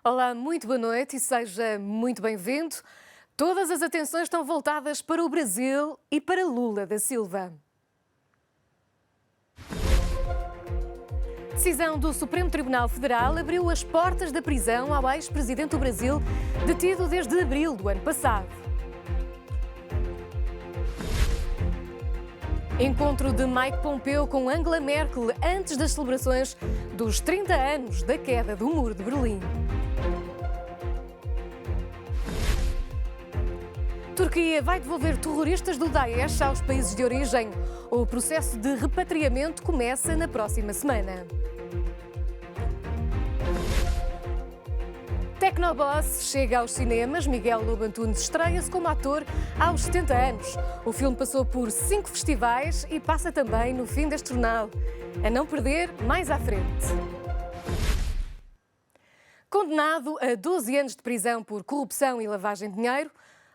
Olá, muito boa noite e seja muito bem-vindo. Todas as atenções estão voltadas para o Brasil e para Lula da Silva. Decisão do Supremo Tribunal Federal abriu as portas da prisão ao ex-presidente do Brasil, detido desde abril do ano passado. Encontro de Mike Pompeo com Angela Merkel antes das celebrações dos 30 anos da queda do Muro de Berlim. Turquia vai devolver terroristas do Daesh aos países de origem. O processo de repatriamento começa na próxima semana. Tecnoboss chega aos cinemas. Miguel Lobo Antunes estreia-se como ator aos 70 anos. O filme passou por 5 festivais e passa também no fim deste jornal. A não perder mais à frente. Condenado a 12 anos de prisão por corrupção e lavagem de dinheiro,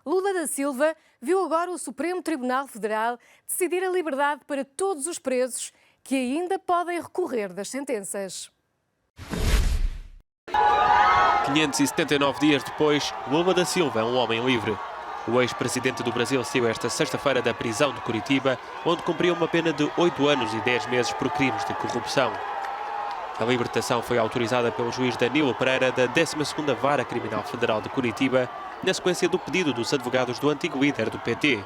Lula da Silva viu agora o Supremo Tribunal Federal decidir a liberdade para todos os presos que ainda podem recorrer das sentenças. 579 dias depois, Lula da Silva é um homem livre. O ex-presidente do Brasil saiu esta sexta-feira da prisão de Curitiba, onde cumpriu uma pena de 8 anos e 10 meses por crimes de corrupção. A libertação foi autorizada pelo juiz Danilo Pereira da 12ª Vara Criminal Federal de Curitiba, na sequência do pedido dos advogados do antigo líder do PT.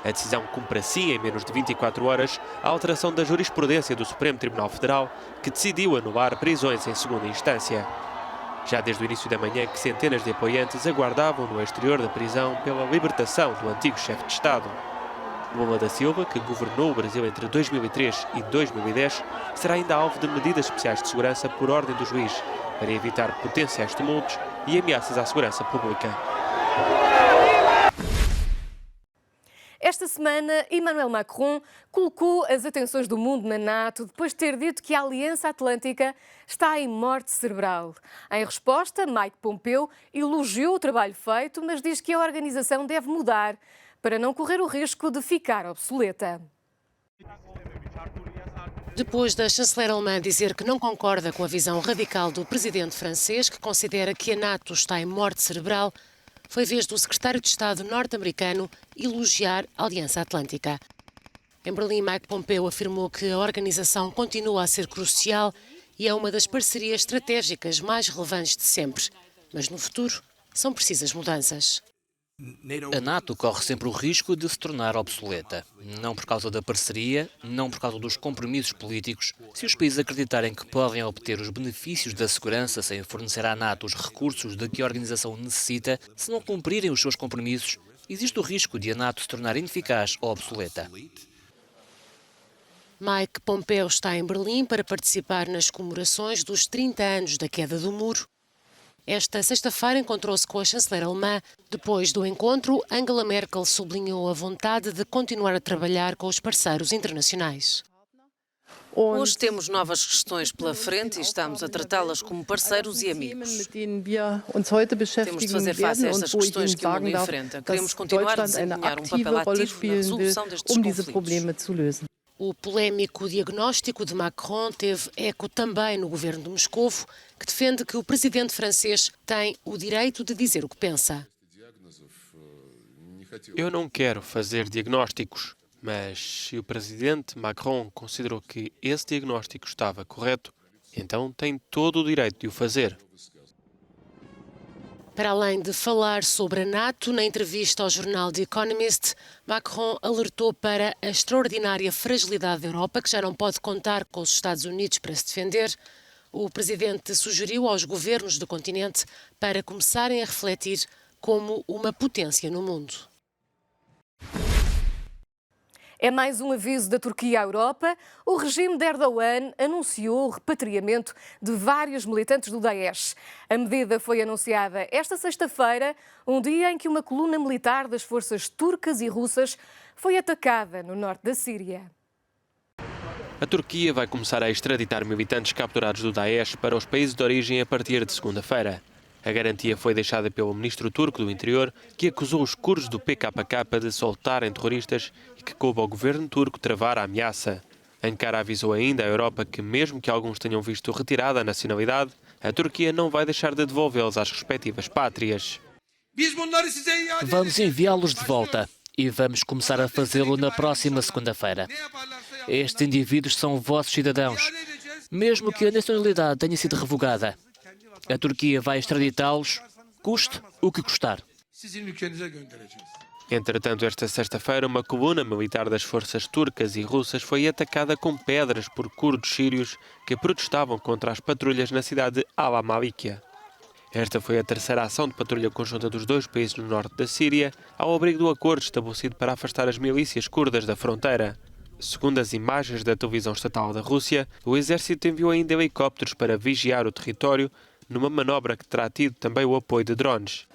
A decisão cumpre assim, em menos de 24 horas, a alteração da jurisprudência do Supremo Tribunal Federal, que decidiu anular prisões em segunda instância. Já desde o início da manhã que centenas de apoiantes aguardavam no exterior da prisão pela libertação do antigo chefe de Estado. Lula da Silva, que governou o Brasil entre 2003 e 2010, será ainda alvo de medidas especiais de segurança por ordem do juiz, para evitar potenciais tumultos e ameaças à segurança pública. Esta semana, Emmanuel Macron colocou as atenções do mundo na NATO depois de ter dito que a Aliança Atlântica está em morte cerebral. Em resposta, Mike Pompeo elogiou o trabalho feito, mas diz que a organização deve mudar para não correr o risco de ficar obsoleta. Depois da chanceler alemã dizer que não concorda com a visão radical do presidente francês, que considera que a NATO está em morte cerebral, foi vez do secretário de Estado norte-americano elogiar a Aliança Atlântica. Em Berlim, Mike Pompeo afirmou que a organização continua a ser crucial e é uma das parcerias estratégicas mais relevantes de sempre. Mas no futuro são precisas mudanças. A NATO corre sempre o risco de se tornar obsoleta. Não por causa da parceria, não por causa dos compromissos políticos. Se os países acreditarem que podem obter os benefícios da segurança sem fornecer à NATO os recursos de que a organização necessita, se não cumprirem os seus compromissos, existe o risco de a NATO se tornar ineficaz ou obsoleta. Mike Pompeo está em Berlim para participar nas comemorações dos 30 anos da queda do muro. Esta sexta-feira encontrou-se com a chanceler alemã. Depois do encontro, Angela Merkel sublinhou a vontade de continuar a trabalhar com os parceiros internacionais. Hoje temos novas questões pela frente e estamos a tratá-las como parceiros e amigos. Temos de fazer face a estas questões que o mundo enfrenta. Queremos continuar a desempenhar um papel ativo na resolução destes conflitos. O polémico diagnóstico de Macron teve eco também no governo de Moscovo, que defende que o presidente francês tem o direito de dizer o que pensa. Eu não quero fazer diagnósticos, mas se o presidente Macron considerou que esse diagnóstico estava correto, então tem todo o direito de o fazer. Para além de falar sobre a NATO, na entrevista ao jornal The Economist, Macron alertou para a extraordinária fragilidade da Europa, que já não pode contar com os Estados Unidos para se defender. O presidente sugeriu aos governos do continente para começarem a refletir como uma potência no mundo. É mais um aviso da Turquia à Europa. O regime de Erdogan anunciou o repatriamento de vários militantes do Daesh. A medida foi anunciada esta sexta-feira, um dia em que uma coluna militar das forças turcas e russas foi atacada no norte da Síria. A Turquia vai começar a extraditar militantes capturados do Daesh para os países de origem a partir de segunda-feira. A garantia foi deixada pelo ministro turco do Interior, que acusou os curdos do PKK de soltarem terroristas e que coube ao governo turco travar a ameaça. Ankara avisou ainda à Europa que, mesmo que alguns tenham visto retirada a nacionalidade, a Turquia não vai deixar de devolvê-los às respectivas pátrias. Vamos enviá-los de volta e vamos começar a fazê-lo na próxima segunda-feira. Estes indivíduos são vossos cidadãos, mesmo que a nacionalidade tenha sido revogada. A Turquia vai extraditá-los, custe o que custar. Entretanto, esta sexta-feira, uma coluna militar das forças turcas e russas foi atacada com pedras por curdos sírios que protestavam contra as patrulhas na cidade de Al-Malikia. Esta foi a terceira ação de patrulha conjunta dos dois países no norte da Síria, ao abrigo do acordo estabelecido para afastar as milícias curdas da fronteira. Segundo as imagens da televisão estatal da Rússia, o exército enviou ainda helicópteros para vigiar o território, numa manobra que terá tido também o apoio de drones.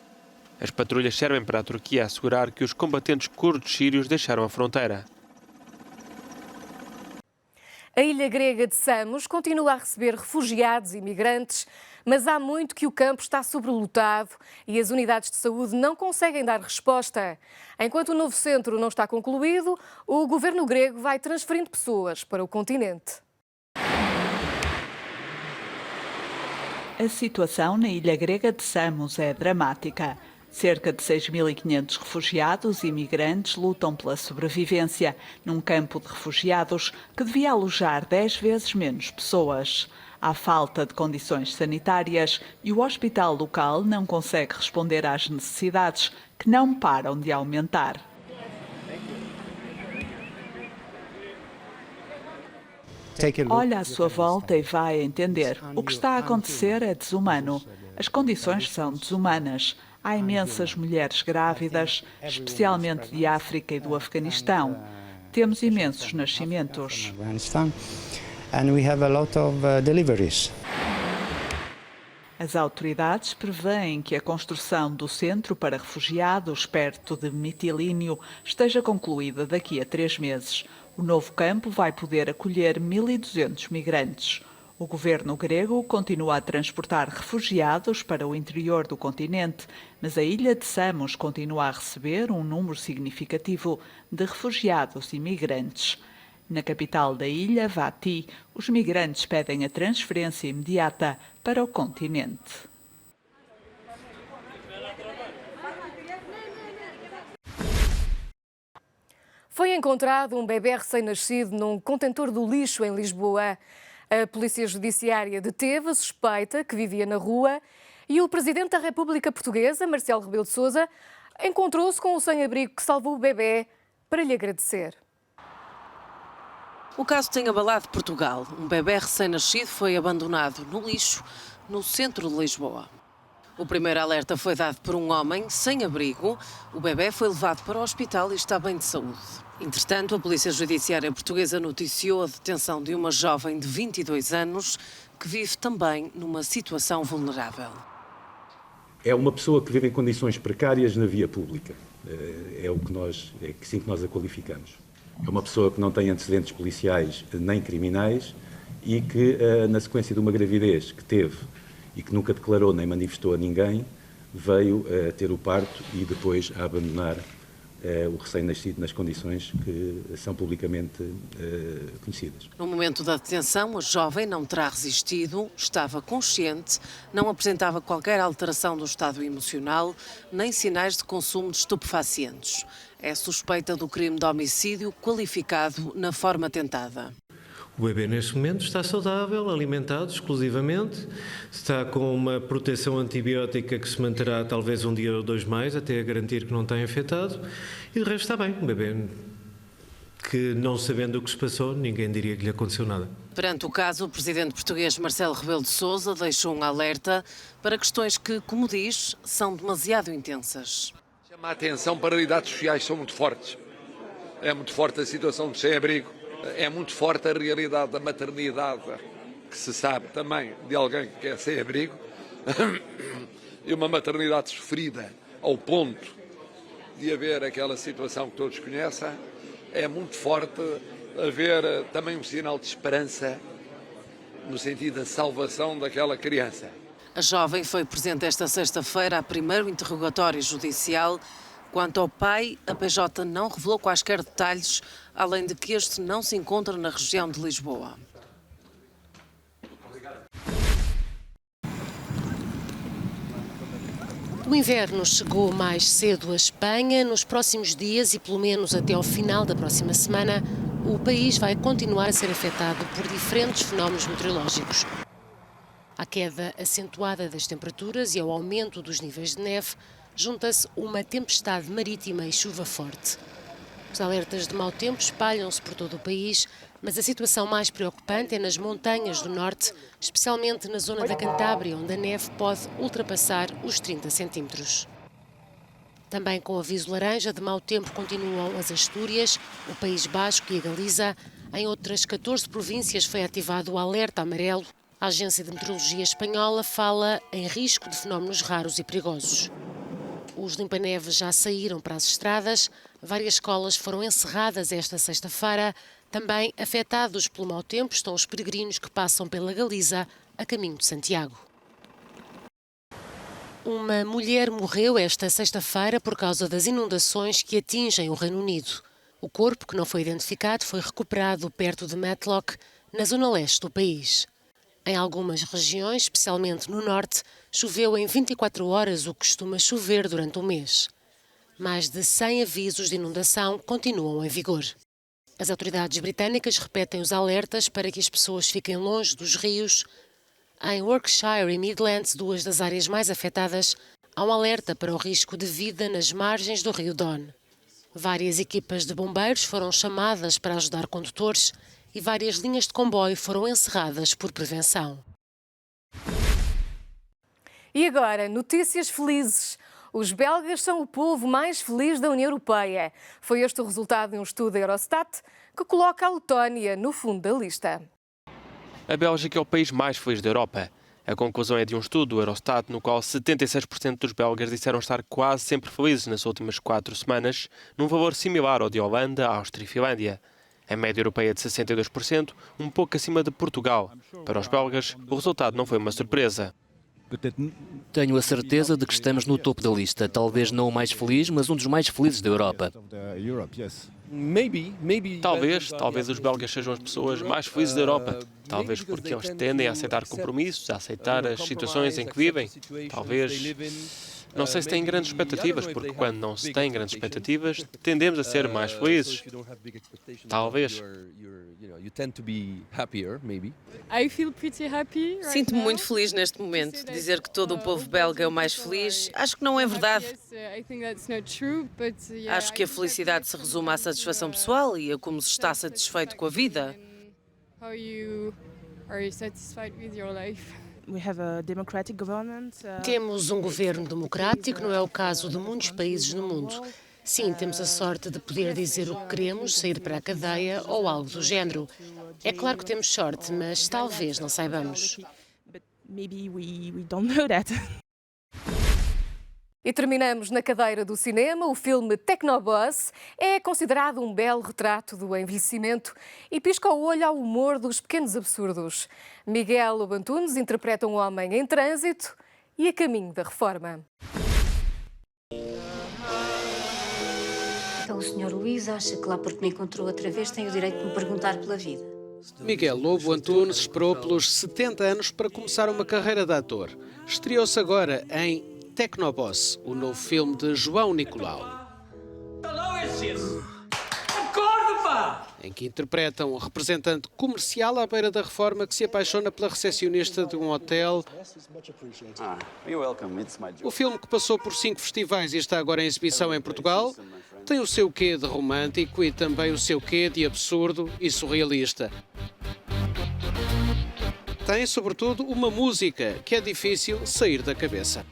As patrulhas servem para a Turquia assegurar que os combatentes curdos sírios deixaram a fronteira. A ilha grega de Samos continua a receber refugiados e imigrantes, mas há muito que o campo está sobrelotado e as unidades de saúde não conseguem dar resposta. Enquanto o novo centro não está concluído, o governo grego vai transferindo pessoas para o continente. A situação na ilha grega de Samos é dramática. Cerca de 6.500 refugiados e imigrantes lutam pela sobrevivência num campo de refugiados que devia alojar 10 vezes menos pessoas. Há falta de condições sanitárias e o hospital local não consegue responder às necessidades, que não param de aumentar. Olha à sua volta e vai entender. O que está a acontecer é desumano. As condições são desumanas. Há imensas mulheres grávidas, especialmente de África e do Afeganistão. Temos imensos nascimentos. As autoridades prevêem que a construção do centro para refugiados perto de Mitilínio esteja concluída daqui a 3 meses. O novo campo vai poder acolher 1.200 migrantes. O governo grego continua a transportar refugiados para o interior do continente, mas a ilha de Samos continua a receber um número significativo de refugiados e migrantes. Na capital da ilha, Vati, os migrantes pedem a transferência imediata para o continente. Foi encontrado um bebê recém-nascido num contentor do lixo em Lisboa. A Polícia Judiciária deteve a suspeita que vivia na rua e o Presidente da República Portuguesa, Marcelo Rebelo de Sousa, encontrou-se com o sem-abrigo que salvou o bebê para lhe agradecer. O caso tem abalado Portugal. Um bebê recém-nascido foi abandonado no lixo, no centro de Lisboa. O primeiro alerta foi dado por um homem sem abrigo. O bebê foi levado para o hospital e está bem de saúde. Entretanto, a Polícia Judiciária Portuguesa noticiou a detenção de uma jovem de 22 anos que vive também numa situação vulnerável. É uma pessoa que vive em condições precárias na via pública. É assim que nós a qualificamos. É uma pessoa que não tem antecedentes policiais nem criminais e que, na sequência de uma gravidez que teve e que nunca declarou nem manifestou a ninguém, veio a ter o parto e depois a abandonar o recém-nascido nas condições que são publicamente conhecidas. No momento da detenção, a jovem não terá resistido, estava consciente, não apresentava qualquer alteração do estado emocional, nem sinais de consumo de estupefacientes. É suspeita do crime de homicídio qualificado na forma tentada. O bebê, neste momento, está saudável, alimentado exclusivamente, está com uma proteção antibiótica que se manterá talvez um dia ou 2 mais, até a garantir que não está infectado, e de resto está bem. Um bebê que, não sabendo o que se passou, ninguém diria que lhe aconteceu nada. Perante o caso, o presidente português Marcelo Rebelo de Sousa deixou um alerta para questões que, como diz, são demasiado intensas. Chama a atenção para realidades sociais que são muito fortes. É muito forte a situação de sem-abrigo. É muito forte a realidade da maternidade, que se sabe também de alguém que é sem abrigo, e uma maternidade sofrida ao ponto de haver aquela situação que todos conhecem. É muito forte haver também um sinal de esperança no sentido da salvação daquela criança. A jovem foi presente esta sexta-feira a primeiro interrogatório judicial. Quanto ao pai, a PJ não revelou quaisquer detalhes, além de que este não se encontra na região de Lisboa. O inverno chegou mais cedo à Espanha. Nos próximos dias e pelo menos até ao final da próxima semana, o país vai continuar a ser afetado por diferentes fenómenos meteorológicos. À queda acentuada das temperaturas e ao aumento dos níveis de neve, junta-se uma tempestade marítima e chuva forte. Os alertas de mau tempo espalham-se por todo o país, mas a situação mais preocupante é nas montanhas do norte, especialmente na zona da Cantábria, onde a neve pode ultrapassar os 30 centímetros. Também com aviso laranja de mau tempo continuam as Astúrias, o País Basco e a Galiza. Em outras 14 províncias foi ativado o alerta amarelo. A Agência de Meteorologia Espanhola fala em risco de fenómenos raros e perigosos. Os limpa-neves já saíram para as estradas. Várias escolas foram encerradas esta sexta-feira. Também afetados pelo mau tempo estão os peregrinos que passam pela Galiza a caminho de Santiago. Uma mulher morreu esta sexta-feira por causa das inundações que atingem o Reino Unido. O corpo, que não foi identificado, foi recuperado perto de Matlock, na zona leste do país. Em algumas regiões, especialmente no norte, choveu em 24 horas o que costuma chover durante um mês. Mais de 100 avisos de inundação continuam em vigor. As autoridades britânicas repetem os alertas para que as pessoas fiquem longe dos rios. Em Yorkshire e Midlands, duas das áreas mais afetadas, há um alerta para o risco de vida nas margens do rio Don. Várias equipas de bombeiros foram chamadas para ajudar condutores e várias linhas de comboio foram encerradas por prevenção. E agora, notícias felizes. Os belgas são o povo mais feliz da União Europeia. Foi este o resultado de um estudo da Eurostat que coloca a Letónia no fundo da lista. A Bélgica é o país mais feliz da Europa. A conclusão é de um estudo do Eurostat no qual 76% dos belgas disseram estar quase sempre felizes nas últimas 4 semanas, num valor similar ao de Holanda, Áustria e Finlândia. A média europeia é de 62%, um pouco acima de Portugal. Para os belgas, o resultado não foi uma surpresa. Tenho a certeza de que estamos no topo da lista. Talvez não o mais feliz, mas um dos mais felizes da Europa. Talvez os belgas sejam as pessoas mais felizes da Europa. Talvez porque eles tendem a aceitar compromissos, a aceitar as situações em que vivem. Talvez... Não sei se têm grandes expectativas, porque quando não se tem grandes expectativas, tendemos a ser mais felizes. Talvez. Sinto-me muito feliz neste momento. Dizer que todo o povo belga é o mais feliz, acho que não é verdade. Acho que a felicidade se resume à satisfação pessoal e a como se está satisfeito com a vida. Temos um governo democrático, não é o caso de muitos países no mundo. Sim, temos a sorte de poder dizer o que queremos, sair para a cadeia ou algo do género. É claro que temos sorte, mas talvez não saibamos. E terminamos na cadeira do cinema. O filme Technoboss é considerado um belo retrato do envelhecimento e pisca o olho ao humor dos pequenos absurdos. Miguel Lobo Antunes interpreta um homem em trânsito e a caminho da reforma. Então o Sr. Luís acha que lá porque me encontrou outra vez tem o direito de me perguntar pela vida. Miguel Lobo Antunes esperou pelos 70 anos para começar uma carreira de ator. Estreou-se agora em Technoboss, o novo filme de João Nicolau, em que interpreta um representante comercial à beira da reforma que se apaixona pela recepcionista de um hotel. O filme, que passou por 5 festivais e está agora em exibição em Portugal, tem o seu quê de romântico e também o seu quê de absurdo e surrealista. Tem, sobretudo, uma música que é difícil sair da cabeça.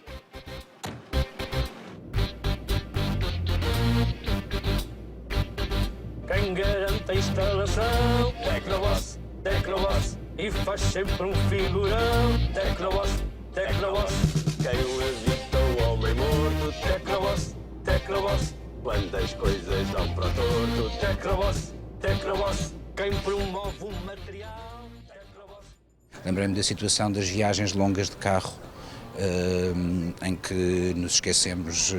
Quem garante a instalação? Technoboss, Technoboss, e faz sempre um figurão. Technoboss, Technoboss, quem o evita o homem morto? Technoboss, Technoboss, quando as coisas dão para o torto. Technoboss, Technoboss, quem promove um material? Lembrei-me da situação das viagens longas de carro, em que nos esquecemos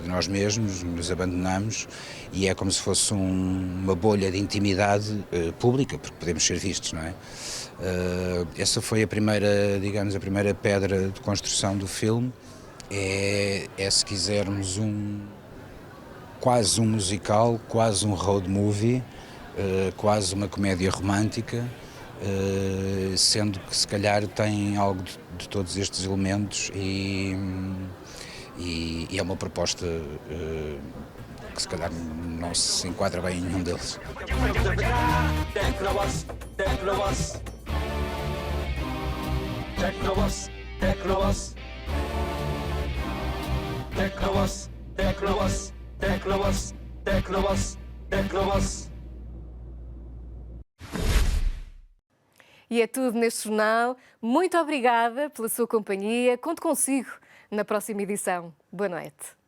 de nós mesmos, nos abandonamos e é como se fosse uma bolha de intimidade pública, porque podemos ser vistos, não é? Essa foi a primeira, digamos, a primeira pedra de construção do filme se quisermos, quase um musical, quase um road movie, quase uma comédia romântica, sendo que se calhar tem algo de todos estes elementos e é uma proposta que se calhar não se enquadra bem em nenhum deles. E é tudo neste jornal. Muito obrigada pela sua companhia. Conto consigo na próxima edição. Boa noite.